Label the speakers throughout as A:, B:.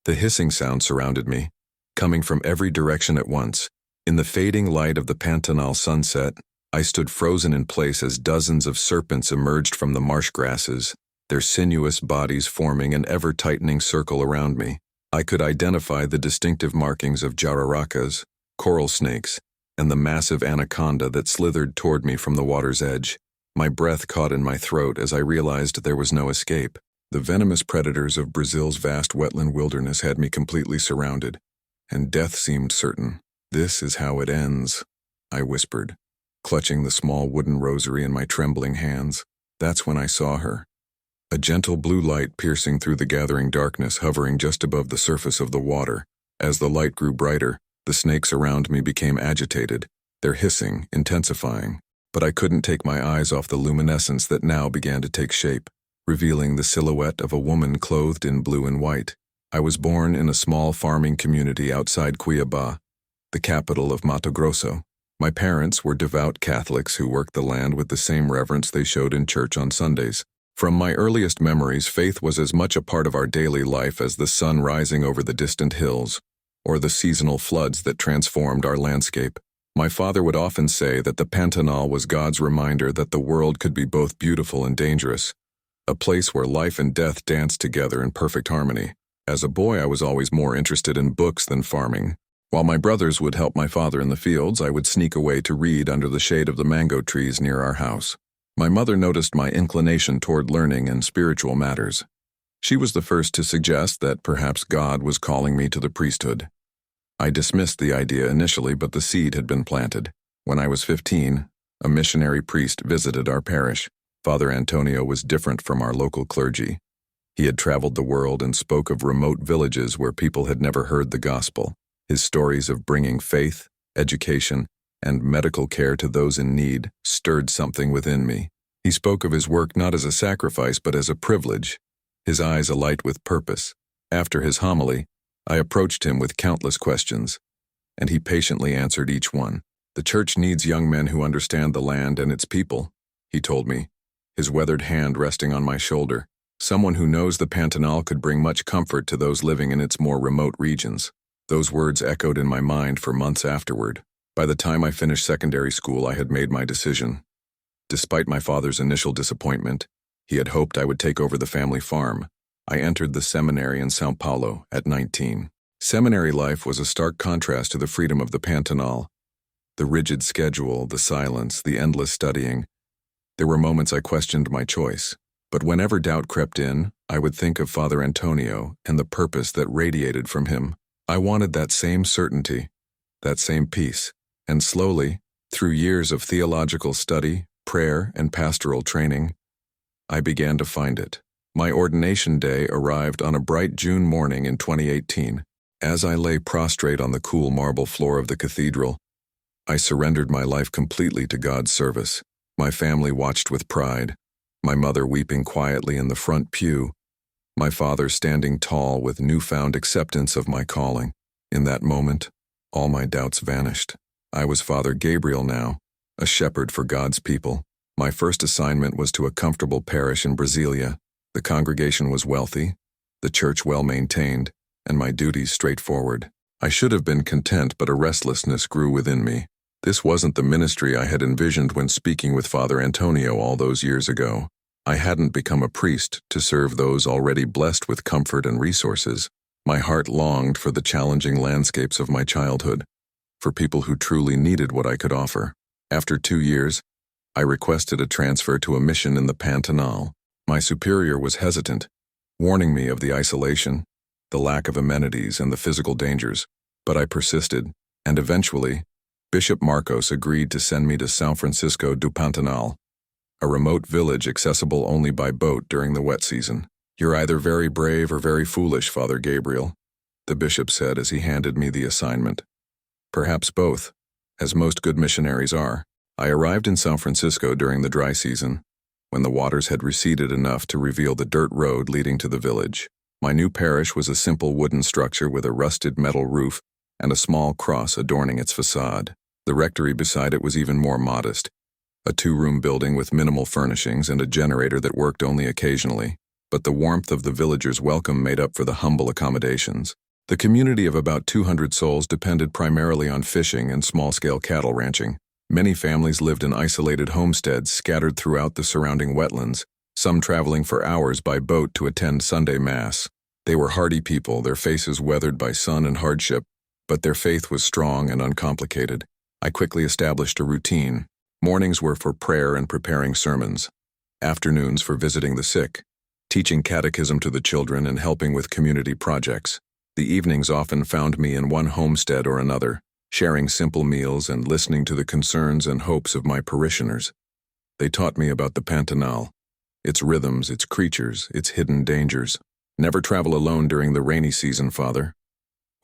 A: The hissing sound surrounded me, coming from every direction at once. In the fading light of the Pantanal sunset, I stood frozen in place as dozens of serpents emerged from the marsh grasses, their sinuous bodies forming an ever-tightening circle around me. I could identify the distinctive markings of jararacas, coral snakes, and the massive anaconda that slithered toward me from the water's edge. My breath caught in my throat as I realized there was no escape. The venomous predators of Brazil's vast wetland wilderness had me completely surrounded, and death seemed certain. "This is how it ends," I whispered, clutching the small wooden rosary in my trembling hands. That's when I saw her. A gentle blue light piercing through the gathering darkness, hovering just above the surface of the water. As the light grew brighter, the snakes around me became agitated, their hissing intensifying. But I couldn't take my eyes off the luminescence that now began to take shape, revealing the silhouette of a woman clothed in blue and white. I was born in a small farming community outside Cuiabá, the capital of Mato Grosso. My parents were devout Catholics who worked the land with the same reverence they showed in church on Sundays. From my earliest memories, faith was as much a part of our daily life as the sun rising over the distant hills, or the seasonal floods that transformed our landscape. My father would often say that the Pantanal was God's reminder that the world could be both beautiful and dangerous, a place where life and death danced together in perfect harmony. As a boy, I was always more interested in books than farming. While my brothers would help my father in the fields, I would sneak away to read under the shade of the mango trees near our house. My mother noticed my inclination toward learning and spiritual matters. She was the first to suggest that perhaps God was calling me to the priesthood. I dismissed the idea initially, but the seed had been planted. When I was 15, a missionary priest visited our parish. Father Antonio was different from our local clergy. He had traveled the world and spoke of remote villages where people had never heard the gospel. His stories of bringing faith, education, and medical care to those in need stirred something within me. He spoke of his work not as a sacrifice but as a privilege, his eyes alight with purpose. After his homily, I approached him with countless questions, and he patiently answered each one. "The church needs young men who understand the land and its people," he told me, his weathered hand resting on my shoulder. "Someone who knows the Pantanal could bring much comfort to those living in its more remote regions." Those words echoed in my mind for months afterward. By the time I finished secondary school, I had made my decision. Despite my father's initial disappointment, he had hoped I would take over the family farm. I entered the seminary in São Paulo at 19. Seminary life was a stark contrast to the freedom of the Pantanal. The rigid schedule, the silence, the endless studying. There were moments I questioned my choice, but whenever doubt crept in, I would think of Father Antonio and the purpose that radiated from him. I wanted that same certainty, that same peace, and slowly, through years of theological study, prayer, and pastoral training, I began to find it. My ordination day arrived on a bright June morning in 2018. As I lay prostrate on the cool marble floor of the cathedral, I surrendered my life completely to God's service. My family watched with pride, my mother weeping quietly in the front pew, my father standing tall with newfound acceptance of my calling. In that moment, all my doubts vanished. I was Father Gabriel now, a shepherd for God's people. My first assignment was to a comfortable parish in Brasília. The congregation was wealthy, the church well-maintained, and my duties straightforward. I should have been content, but a restlessness grew within me. This wasn't the ministry I had envisioned when speaking with Father Antonio all those years ago. I hadn't become a priest to serve those already blessed with comfort and resources. My heart longed for the challenging landscapes of my childhood, for people who truly needed what I could offer. After 2 years, I requested a transfer to a mission in the Pantanal. My superior was hesitant, warning me of the isolation, the lack of amenities, and the physical dangers, but I persisted, and eventually, Bishop Marcos agreed to send me to São Francisco do Pantanal, a remote village accessible only by boat during the wet season. "You're either very brave or very foolish, Father Gabriel," the bishop said as he handed me the assignment. "Perhaps both, as most good missionaries are." I arrived in São Francisco during the dry season, when the waters had receded enough to reveal the dirt road leading to the village. My new parish was a simple wooden structure with a rusted metal roof and a small cross adorning its facade. The rectory beside it was even more modest, a 2-room building with minimal furnishings and a generator that worked only occasionally. but the warmth of the villagers' welcome made up for the humble accommodations. The community of about 200 souls depended primarily on fishing and small-scale cattle ranching. Many families lived in isolated homesteads scattered throughout the surrounding wetlands, some traveling for hours by boat to attend Sunday Mass. They were hardy people, their faces weathered by sun and hardship, but their faith was strong and uncomplicated. I quickly established a routine. Mornings were for prayer and preparing sermons. Afternoons for visiting the sick, teaching catechism to the children and helping with community projects. The evenings often found me in one homestead or another, sharing simple meals and listening to the concerns and hopes of my parishioners. They taught me about the Pantanal, its rhythms, its creatures, its hidden dangers. Never travel alone during the rainy season, Father.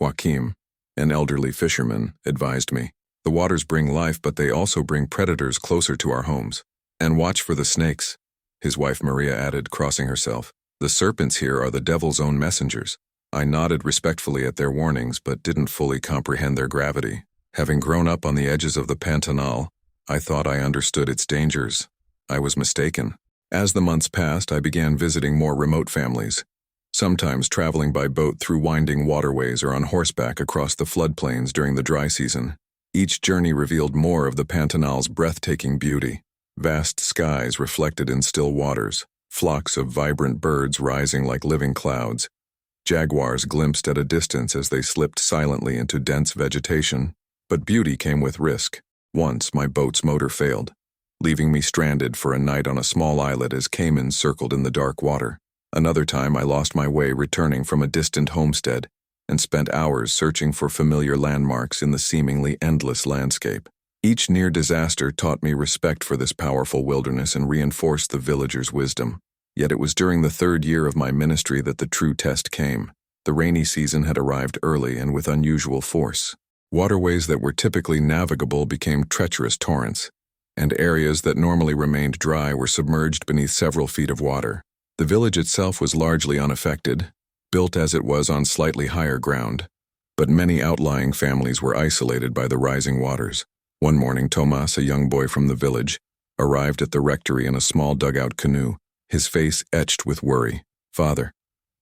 A: Joachim, an elderly fisherman, advised me. The waters bring life, but they also bring predators closer to our homes. And watch for the snakes, his wife Maria added, crossing herself. The serpents here are the devil's own messengers. I nodded respectfully at their warnings, but didn't fully comprehend their gravity. Having grown up on the edges of the Pantanal, I thought I understood its dangers. I was mistaken. As the months passed, I began visiting more remote families, sometimes traveling by boat through winding waterways or on horseback across the floodplains during the dry season. Each journey revealed more of the Pantanal's breathtaking beauty. Vast skies reflected in still waters, flocks of vibrant birds rising like living clouds. Jaguars glimpsed at a distance as they slipped silently into dense vegetation. But beauty came with risk. Once my boat's motor failed, leaving me stranded for a night on a small islet as caimans circled in the dark water. Another time I lost my way returning from a distant homestead and spent hours searching for familiar landmarks in the seemingly endless landscape. Each near disaster taught me respect for this powerful wilderness and reinforced the villagers' wisdom. Yet it was during the third year of my ministry that the true test came. The rainy season had arrived early and with unusual force. Waterways that were typically navigable became treacherous torrents, and areas that normally remained dry were submerged beneath several feet of water. The village itself was largely unaffected, built as it was on slightly higher ground, but many outlying families were isolated by the rising waters. One morning, Tomas, a young boy from the village, arrived at the rectory in a small dugout canoe, his face etched with worry. "Father,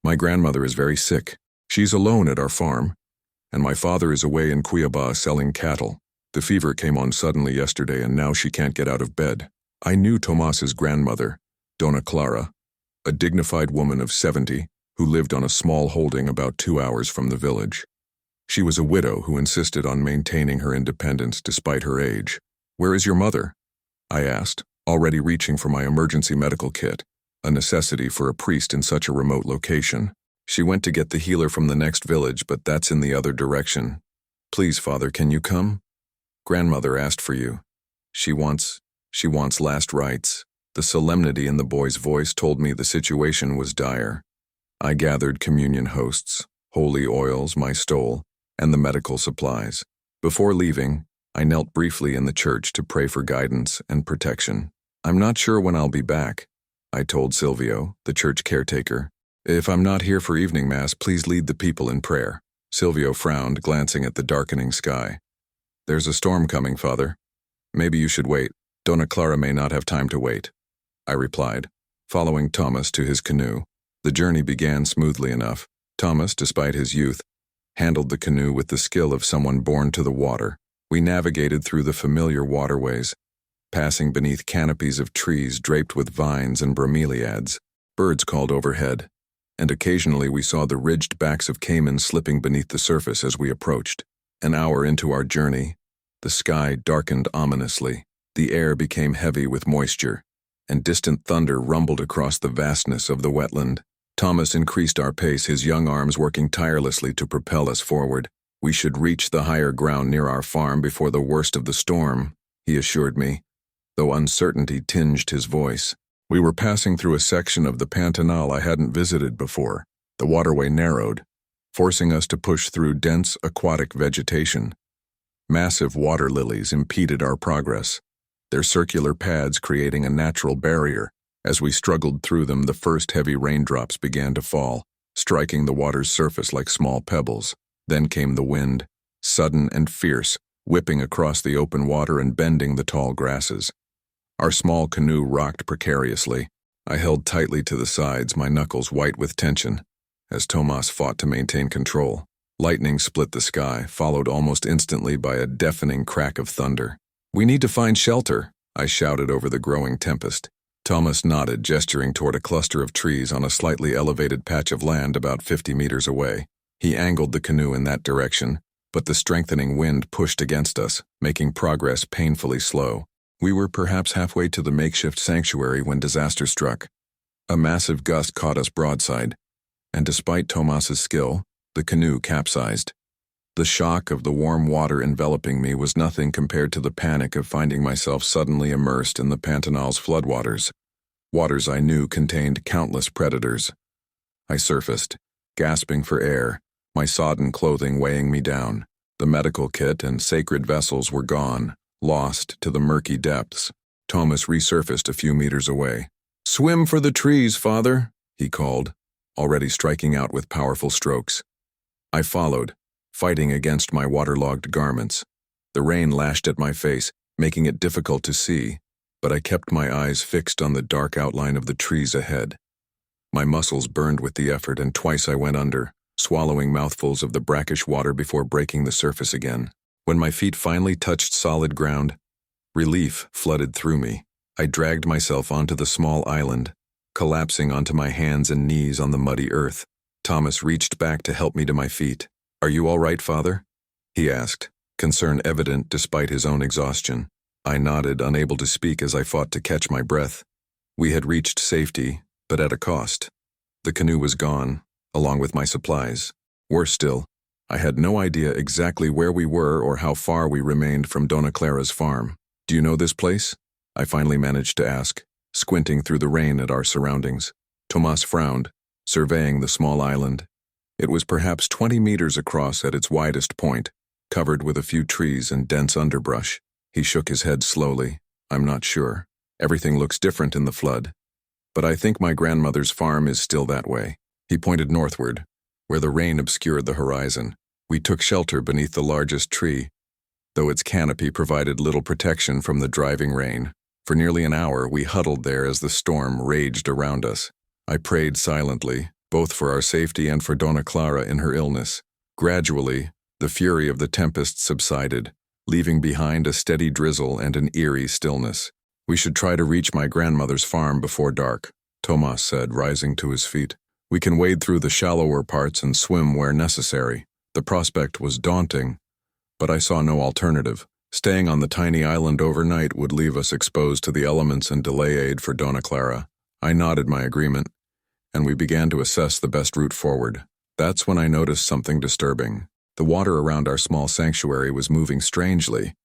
A: my grandmother is very sick. She's alone at our farm, and my father is away in Cuiabá selling cattle. The fever came on suddenly yesterday, and now she can't get out of bed." I knew Tomas's grandmother, Dona Clara, a dignified woman of 70 who lived on a small holding about 2 hours from the village. She was a widow who insisted on maintaining her independence despite her age. "Where is your mother?" I asked, already reaching for my emergency medical kit, a necessity for a priest in such a remote location. "She went to get the healer from the next village, but that's in the other direction. Please, Father, can you come? Grandmother asked for you. She wants last rites." The solemnity in the boy's voice told me the situation was dire. I gathered communion hosts, holy oils, my stole, and the medical supplies. Before leaving, I knelt briefly in the church to pray for guidance and protection. "I'm not sure when I'll be back," I told Silvio, the church caretaker. "If I'm not here for evening mass, please lead the people in prayer." Silvio frowned, glancing at the darkening sky. "There's a storm coming, Father. Maybe you should wait. Dona Clara may not have time to wait," I replied, following Thomas to his canoe. The journey began smoothly enough. Thomas, despite his youth, handled the canoe with the skill of someone born to the water. We navigated through the familiar waterways, passing beneath canopies of trees draped with vines and bromeliads. Birds called overhead, and occasionally we saw the ridged backs of caimans slipping beneath the surface as we approached. An hour into our journey, the sky darkened ominously. The air became heavy with moisture, and distant thunder rumbled across the vastness of the wetland. Thomas increased our pace, his young arms working tirelessly to propel us forward. "We should reach the higher ground near our farm before the worst of the storm," he assured me, though uncertainty tinged his voice. We were passing through a section of the Pantanal I hadn't visited before. The waterway narrowed, forcing us to push through dense aquatic vegetation. Massive water lilies impeded our progress, their circular pads creating a natural barrier. As we struggled through them, the first heavy raindrops began to fall, striking the water's surface like small pebbles. Then came the wind, sudden and fierce, whipping across the open water and bending the tall grasses. Our small canoe rocked precariously, I held tightly to the sides, my knuckles white with tension, as Tomas fought to maintain control. Lightning split the sky, followed almost instantly by a deafening crack of thunder. "We need to find shelter," I shouted over the growing tempest. Thomas nodded, gesturing toward a cluster of trees on a slightly elevated patch of land about 50 meters away. He angled the canoe in that direction, but the strengthening wind pushed against us, making progress painfully slow. We were perhaps halfway to the makeshift sanctuary when disaster struck. A massive gust caught us broadside, and despite Tomas's skill, the canoe capsized. The shock of the warm water enveloping me was nothing compared to the panic of finding myself suddenly immersed in the Pantanal's floodwaters. Waters I knew contained countless predators. I surfaced, gasping for air, my sodden clothing weighing me down. The medical kit and sacred vessels were gone, lost to the murky depths. Thomas resurfaced a few meters away. "Swim for the trees, father," he called, already striking out with powerful strokes. I followed, fighting against my waterlogged garments. The rain lashed at my face, making it difficult to see, but I kept my eyes fixed on the dark outline of the trees ahead. My muscles burned with the effort, and twice I went under, swallowing mouthfuls of the brackish water before breaking the surface again. When my feet finally touched solid ground, relief flooded through me. I dragged myself onto the small island, collapsing onto my hands and knees on the muddy earth. Thomas reached back to help me to my feet. "Are you all right, father?" he asked, concern evident despite his own exhaustion. I nodded, unable to speak as I fought to catch my breath. We had reached safety, but at a cost. The canoe was gone, along with my supplies. Worse still, I had no idea exactly where we were or how far we remained from Dona Clara's farm. "Do you know this place?" I finally managed to ask, squinting through the rain at our surroundings. Tomas frowned, surveying the small island. It was perhaps 20 meters across at its widest point, covered with a few trees and dense underbrush. He shook his head slowly. "I'm not sure. Everything looks different in the flood. But I think my grandmother's farm is still that way." He pointed northward, where the rain obscured the horizon. We took shelter beneath the largest tree, though its canopy provided little protection from the driving rain. For nearly an hour, we huddled there as the storm raged around us. I prayed silently, both for our safety and for Dona Clara in her illness. Gradually, the fury of the tempest subsided, leaving behind a steady drizzle and an eerie stillness. "We should try to reach my grandmother's farm before dark," Tomas said, rising to his feet. "We can wade through the shallower parts and swim where necessary." The prospect was daunting, but I saw no alternative. Staying on the tiny island overnight would leave us exposed to the elements and delay aid for Dona Clara. I nodded my agreement, and we began to assess the best route forward. That's when I noticed something disturbing. The water around our small sanctuary was moving strangely,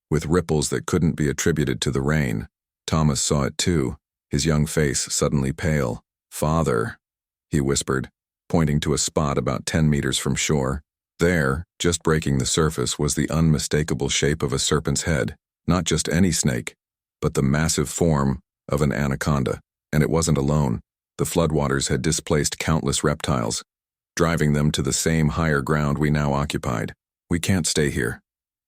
A: with ripples that couldn't be attributed to the rain. Thomas saw it too, his young face suddenly pale. "Father," he whispered, pointing to a spot about 10 meters from shore. There, just breaking the surface, was the unmistakable shape of a serpent's head. Not just any snake, but the massive form of an anaconda. And it wasn't alone. The floodwaters had displaced countless reptiles, driving them to the same higher ground we now occupied. "We can't stay here,"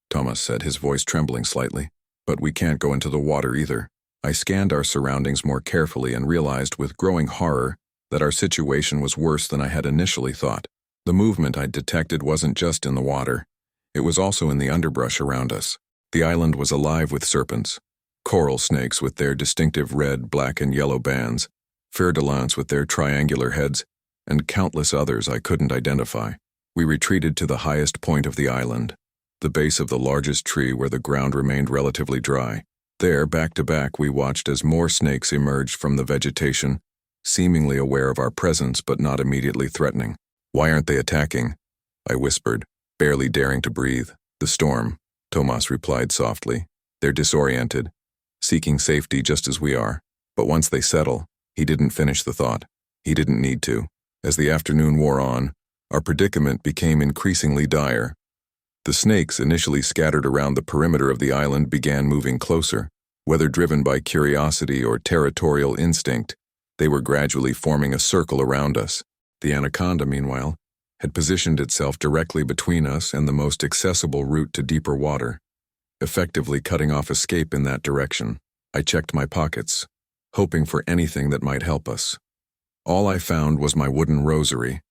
A: Thomas said, his voice trembling slightly. "But we can't go into the water either." I scanned our surroundings more carefully and realized with growing horror that our situation was worse than I had initially thought. The movement I detected wasn't just in the water. It was also in the underbrush around us. The island was alive with serpents, coral snakes with their distinctive red, black, and yellow bands, fer-de-lance with their triangular heads, and countless others I couldn't identify. We retreated to the highest point of the island, the base of the largest tree where the ground remained relatively dry. There, back to back, we watched as more snakes emerged from the vegetation, seemingly aware of our presence but not immediately threatening. "Why aren't they attacking?" I whispered, barely daring to breathe. "The storm," Tomas replied softly. "They're disoriented, seeking safety just as we are. But once they settle," he didn't finish the thought. He didn't need to. As the afternoon wore on, our predicament became increasingly dire. The snakes, initially scattered around the perimeter of the island, began moving closer. Whether driven by curiosity or territorial instinct, they were gradually forming a circle around us. The anaconda, meanwhile, had positioned itself directly between us and the most accessible route to deeper water, effectively cutting off escape in that direction. I checked my pockets. hoping for anything that might help us. All I found was my wooden rosary,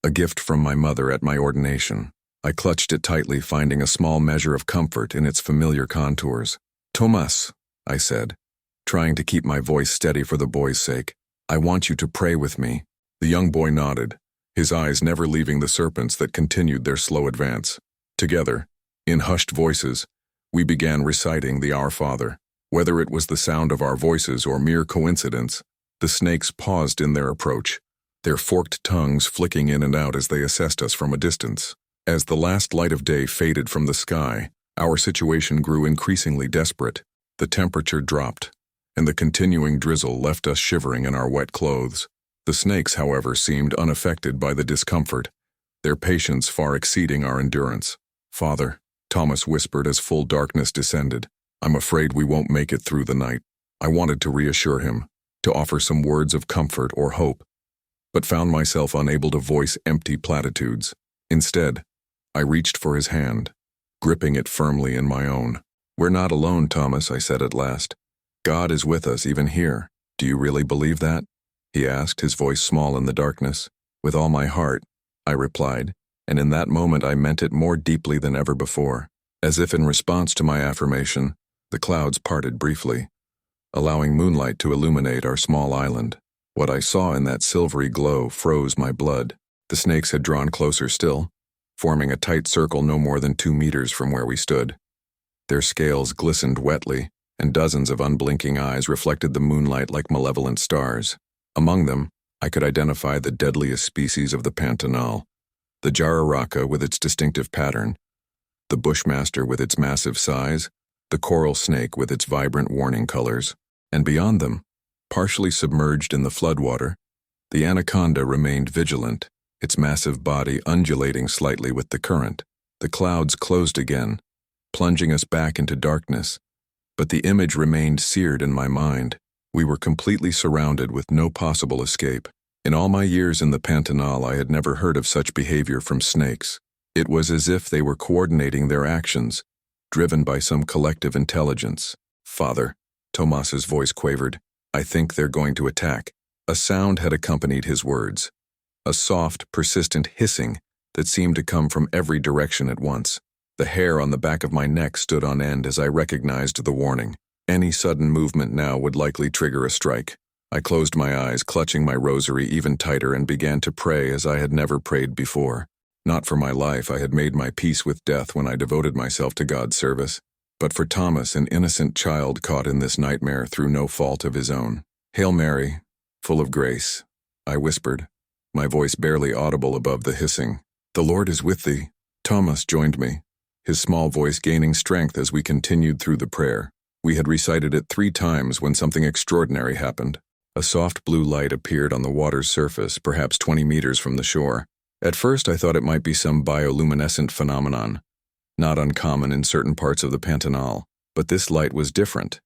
A: a gift from my mother at my ordination. I clutched it tightly, finding a small measure of comfort in its familiar contours. "Tomas," I said, trying to keep my voice steady for the boy's sake, "I want you to pray with me." The young boy nodded, his eyes never leaving the serpents that continued their slow advance. Together, in hushed voices, we began reciting the Our Father. Whether it was the sound of our voices or mere coincidence, the snakes paused in their approach, their forked tongues flicking in and out as they assessed us from a distance. As the last light of day faded from the sky, our situation grew increasingly desperate. The temperature dropped, and the continuing drizzle left us shivering in our wet clothes. The snakes, however, seemed unaffected by the discomfort, their patience far exceeding our endurance. "Father," Thomas whispered as full darkness descended, "I'm afraid we won't make it through the night." I wanted to reassure him, to offer some words of comfort or hope, but found myself unable to voice empty platitudes. Instead, I reached for his hand, gripping it firmly in my own. "We're not alone, Thomas," I said at last. "God is with us even here. Do you really believe that?" he asked, his voice small in the darkness. "With all my heart," I replied, and in that moment I meant it more deeply than ever before. As if in response to my affirmation, the clouds parted briefly, allowing moonlight to illuminate our small island. What I saw in that silvery glow froze my blood. The snakes had drawn closer still, forming a tight circle no more than 2 meters from where we stood. Their scales glistened wetly, and dozens of unblinking eyes reflected the moonlight like malevolent stars. Among them, I could identify the deadliest species of the Pantanal, the jararaca with its distinctive pattern, the bushmaster with its massive size, the coral snake with its vibrant warning colors, and beyond them, partially submerged in the floodwater, the anaconda remained vigilant, its massive body undulating slightly with the current. The clouds closed again, plunging us back into darkness, but the image remained seared in my mind. We were completely surrounded with no possible escape. In all my years in the Pantanal, I had never heard of such behavior from snakes. It was as if they were coordinating their actions, driven by some collective intelligence. "Father," Tomas's voice quavered, "I think they're going to attack." A sound had accompanied his words, a soft, persistent hissing that seemed to come from every direction at once. The hair on the back of my neck stood on end as I recognized the warning. Any sudden movement now would likely trigger a strike. I closed my eyes, clutching my rosary even tighter, and began to pray as I had never prayed before. Not for my life, I had made my peace with death when I devoted myself to God's service, but for Thomas, an innocent child caught in this nightmare through no fault of his own. "Hail Mary, full of grace," I whispered, my voice barely audible above the hissing. "The Lord is with thee." Thomas joined me, his small voice gaining strength as we continued through the prayer. We had recited it 3 times when something extraordinary happened. A soft blue light appeared on the water's surface, perhaps 20 meters from the shore. At first I thought it might be some bioluminescent phenomenon, not uncommon in certain parts of the Pantanal, but this light was different,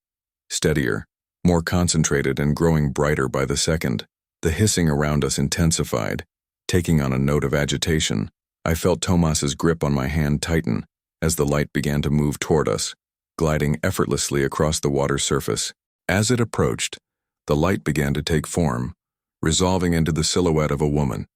A: steadier, more concentrated, and growing brighter by the second. The hissing around us intensified, taking on a note of agitation. I felt Tomas's grip on my hand tighten as the light began to move toward us, gliding effortlessly across the water's surface. As it approached, the light began to take form, resolving into the silhouette of a woman.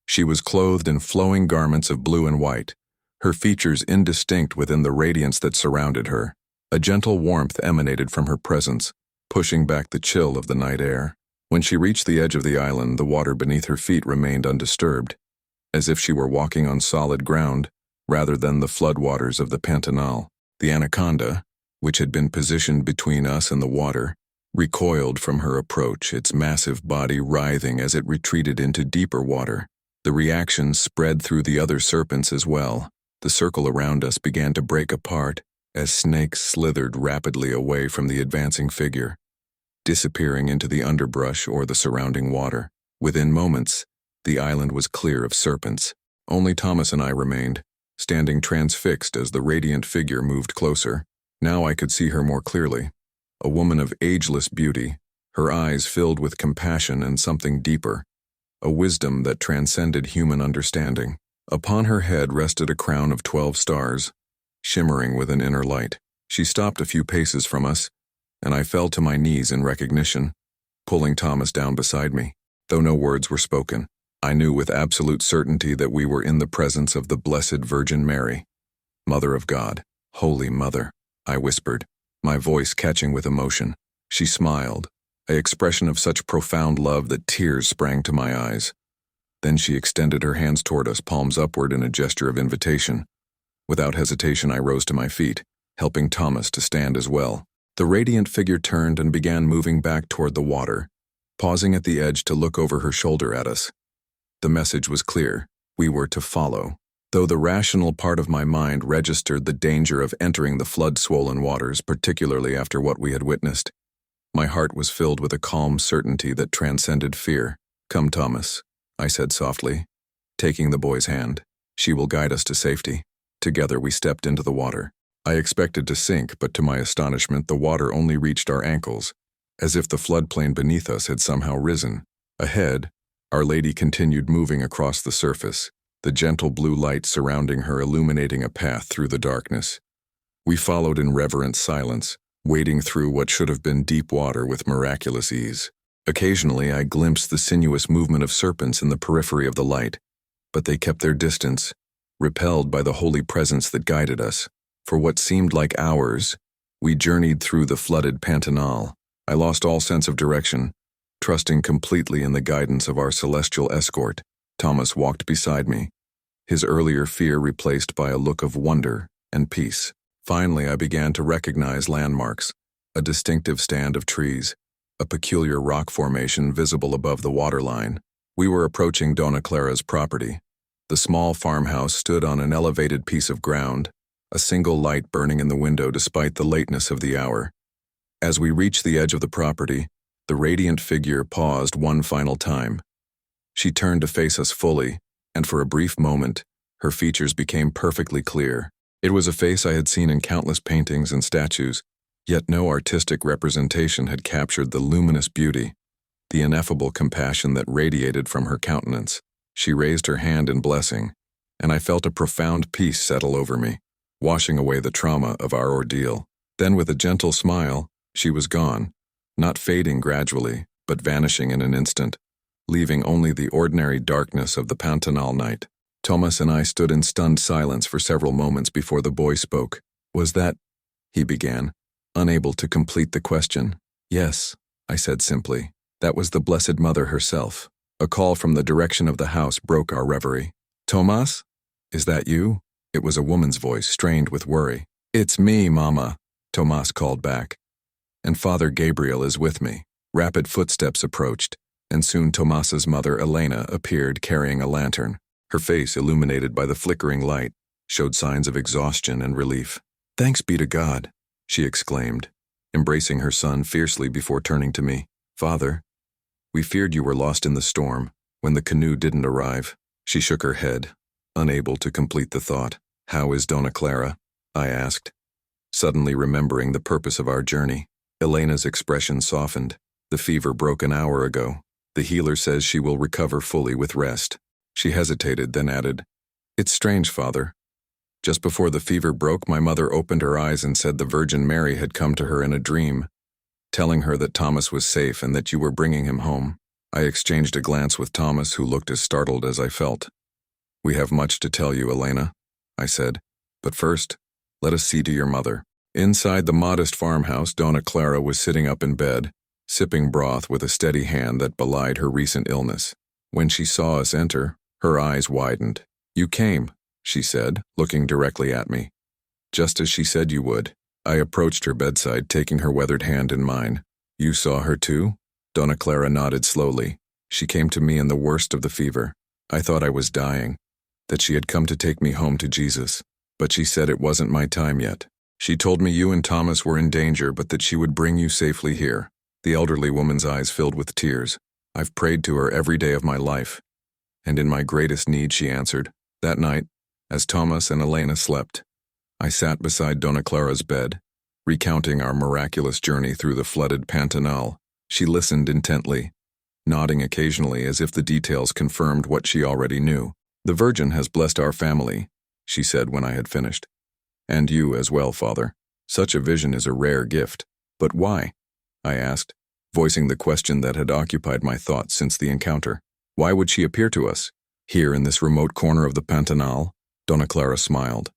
A: She was clothed in flowing garments of blue and white, her features indistinct within the radiance that surrounded her. A gentle warmth emanated from her presence, pushing back the chill of the night air. When she reached the edge of the island, the water beneath her feet remained undisturbed, as if she were walking on solid ground rather than the floodwaters of the Pantanal. The anaconda, which had been positioned between us and the water, recoiled from her approach, its massive body writhing as it retreated into deeper water. The reaction spread through the other serpents as well. The circle around us began to break apart as snakes slithered rapidly away from the advancing figure, disappearing into the underbrush or the surrounding water. Within moments, the island was clear of serpents. Only Thomas and I remained, standing transfixed as the radiant figure moved closer. Now I could see her more clearly. A woman of ageless beauty, her eyes filled with compassion and something deeper, a wisdom that transcended human understanding. Upon her head rested a crown of 12 stars, shimmering with an inner light. She stopped a few paces from us, and I fell to my knees in recognition. pulling Thomas down beside me. Though no words were spoken, I knew with absolute certainty that we were in the presence of the Blessed Virgin Mary. Mother of God, Holy Mother, I whispered, my voice catching with emotion. She smiled, an expression of such profound love that tears sprang to my eyes. Then she extended her hands toward us, palms upward in a gesture of invitation. Without hesitation, I rose to my feet, helping Thomas to stand as well. The radiant figure turned and began moving back toward the water, pausing at the edge to look over her shoulder at us. The message was clear. We were to follow. Though the rational part of my mind registered the danger of entering the flood-swollen waters, particularly after what we had witnessed, my heart was filled with a calm certainty that transcended fear. Come, Thomas, I said softly, taking the boy's hand. She will guide us to safety. Together we stepped into the water. I expected to sink, but to my astonishment, the water only reached our ankles, as if the floodplain beneath us had somehow risen. Ahead, Our Lady continued moving across the surface, the gentle blue light surrounding her illuminating a path through the darkness. We followed in reverent silence, wading through what should have been deep water with miraculous ease. Occasionally, I glimpsed the sinuous movement of serpents in the periphery of the light, but they kept their distance, repelled by the holy presence that guided us. For what seemed like hours, we journeyed through the flooded Pantanal. I lost all sense of direction, trusting completely in the guidance of our celestial escort. Thomas walked beside me, his earlier fear replaced by a look of wonder and peace. Finally, I began to recognize landmarks, a distinctive stand of trees, a peculiar rock formation visible above the waterline. We were approaching Dona Clara's property. The small farmhouse stood on an elevated piece of ground, a single light burning in the window despite the lateness of the hour. As we reached the edge of the property, the radiant figure paused one final time. She turned to face us fully, and for a brief moment, her features became perfectly clear. It was a face I had seen in countless paintings and statues, yet no artistic representation had captured the luminous beauty, the ineffable compassion that radiated from her countenance. She raised her hand in blessing, and I felt a profound peace settle over me, washing away the trauma of our ordeal. Then with a gentle smile, she was gone, not fading gradually, but vanishing in an instant, leaving only the ordinary darkness of the Pantanal night. Thomas and I stood in stunned silence for several moments before the boy spoke. "Was that—" he began, unable to complete the question. "Yes," I said simply. "That was the Blessed Mother herself." A call from the direction of the house broke our reverie. "Thomas? Is that you?" It was a woman's voice, strained with worry. "It's me, Mama," Thomas called back. "And Father Gabriel is with me." Rapid footsteps approached, and soon Thomas's mother, Elena, appeared carrying a lantern. Her face, illuminated by the flickering light, showed signs of exhaustion and relief. "Thanks be to God," she exclaimed, embracing her son fiercely before turning to me. "Father, we feared you were lost in the storm when the canoe didn't arrive." She shook her head, unable to complete the thought. "How is Dona Clara?" I asked, suddenly remembering the purpose of our journey. Elena's expression softened. "The fever broke an hour ago. The healer says she will recover fully with rest." She hesitated, then added, "It's strange, Father. Just before the fever broke, my mother opened her eyes and said the Virgin Mary had come to her in a dream, telling her that Thomas was safe and that you were bringing him home." I exchanged a glance with Thomas, who looked as startled as I felt. "We have much to tell you, Elena," I said, "but first, let us see to your mother." Inside the modest farmhouse, Dona Clara was sitting up in bed, sipping broth with a steady hand that belied her recent illness. When she saw us enter, her eyes widened. "You came," she said, looking directly at me. "Just as she said you would." I approached her bedside, taking her weathered hand in mine. "You saw her too?" Dona Clara nodded slowly. "She came to me in the worst of the fever. I thought I was dying, that she had come to take me home to Jesus. But she said it wasn't my time yet. She told me you and Thomas were in danger, but that she would bring you safely here." The elderly woman's eyes filled with tears. "I've prayed to her every day of my life, and in my greatest need she answered." That night, as Thomas and Elena slept, I sat beside Dona Clara's bed, recounting our miraculous journey through the flooded Pantanal. She listened intently, nodding occasionally as if the details confirmed what she already knew. "The Virgin has blessed our family," she said when I had finished. "And you as well, Father. Such a vision is a rare gift." "But why?" I asked. voicing the question that had occupied my thoughts since the encounter. Why would she appear to us? Here in this remote corner of the Pantanal, Donna Clara smiled,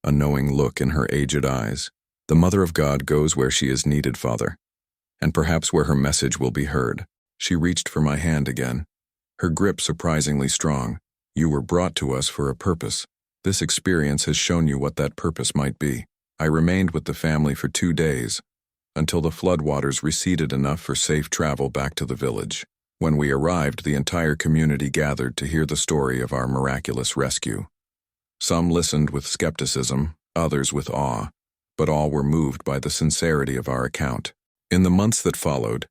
A: a knowing look in her aged eyes. The Mother of God goes where she is needed, Father, and perhaps where her message will be heard. She reached for my hand again, her grip surprisingly strong. You were brought to us for a purpose. This experience has shown you what that purpose might be. I remained with the family for 2 days, until the floodwaters receded enough for safe travel back to the village. When we arrived, the entire community gathered to hear the story of our miraculous rescue. Some listened with skepticism, others with awe, but all were moved by the sincerity of our account. In the months that followed,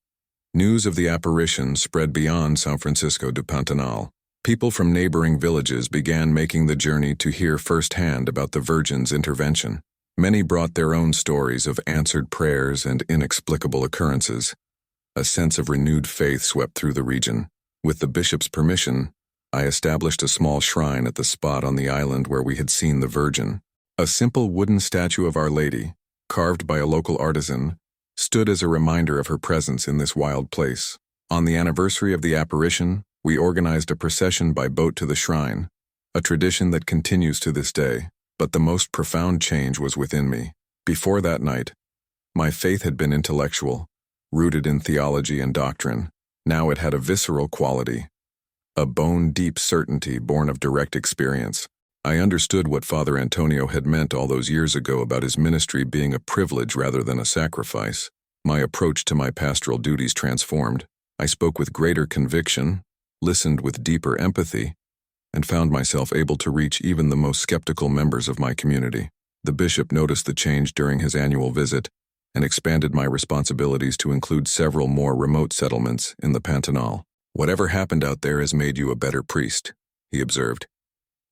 A: news of the apparition spread beyond San Francisco de Pantanal. People from neighboring villages began making the journey to hear firsthand about the Virgin's intervention. Many brought their own stories of answered prayers and inexplicable occurrences. A sense of renewed faith swept through the region. With the bishop's permission, I established a small shrine at the spot on the island where we had seen the Virgin. A simple wooden statue of Our Lady, carved by a local artisan, stood as a reminder of her presence in this wild place. On the anniversary of the apparition, we organized a procession by boat to the shrine, a tradition that continues to this day. But the most profound change was within me. Before that night, my faith had been intellectual, rooted in theology and doctrine. Now it had a visceral quality, a bone-deep certainty born of direct experience. I understood what Father Antonio had meant all those years ago about his ministry being a privilege rather than a sacrifice. My approach to my pastoral duties transformed. I spoke with greater conviction, listened with deeper empathy, and found myself able to reach even the most skeptical members of my community. The bishop noticed the change during his annual visit and expanded my responsibilities to include several more remote settlements in the Pantanal. Whatever happened out there has made you a better priest, he observed.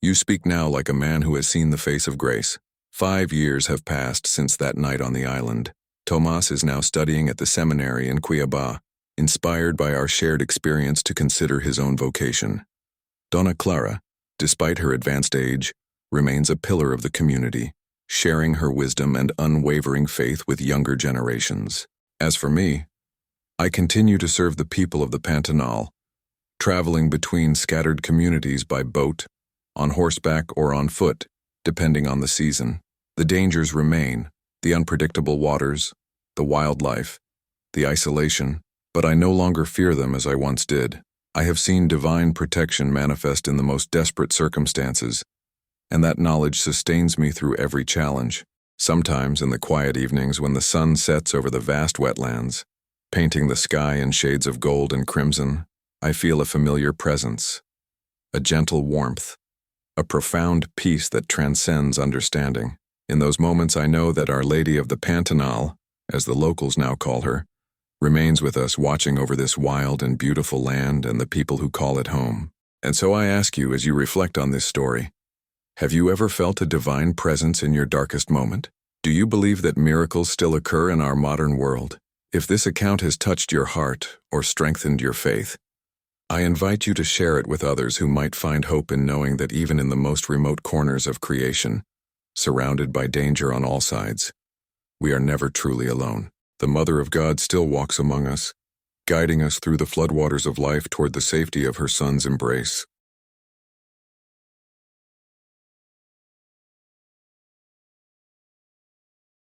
A: You speak now like a man who has seen the face of grace. 5 years have passed since that night on the island. Tomas is now studying at the seminary in Cuiabá, inspired by our shared experience to consider his own vocation. Donna Clara, despite her advanced age, remains a pillar of the community, sharing her wisdom and unwavering faith with younger generations. As for me, I continue to serve the people of the Pantanal, traveling between scattered communities by boat, on horseback or on foot, depending on the season. The dangers remain, the unpredictable waters, the wildlife, the isolation, but I no longer fear them as I once did. I have seen divine protection manifest in the most desperate circumstances, and that knowledge sustains me through every challenge. Sometimes in the quiet evenings when the sun sets over the vast wetlands, painting the sky in shades of gold and crimson, I feel a familiar presence, a gentle warmth, a profound peace that transcends understanding. In those moments I know that Our Lady of the Pantanal, as the locals now call her, remains with us, watching over this wild and beautiful land and the people who call it home. And so I ask you, as you reflect on this story, have you ever felt a divine presence in your darkest moment? Do you believe that miracles still occur in our modern world? If this account has touched your heart or strengthened your faith, I invite you to share it with others who might find hope in knowing that even in the most remote corners of creation, surrounded by danger on all sides, we are never truly alone. The Mother of God still walks among us, guiding us through the floodwaters of life toward the safety of her Son's embrace.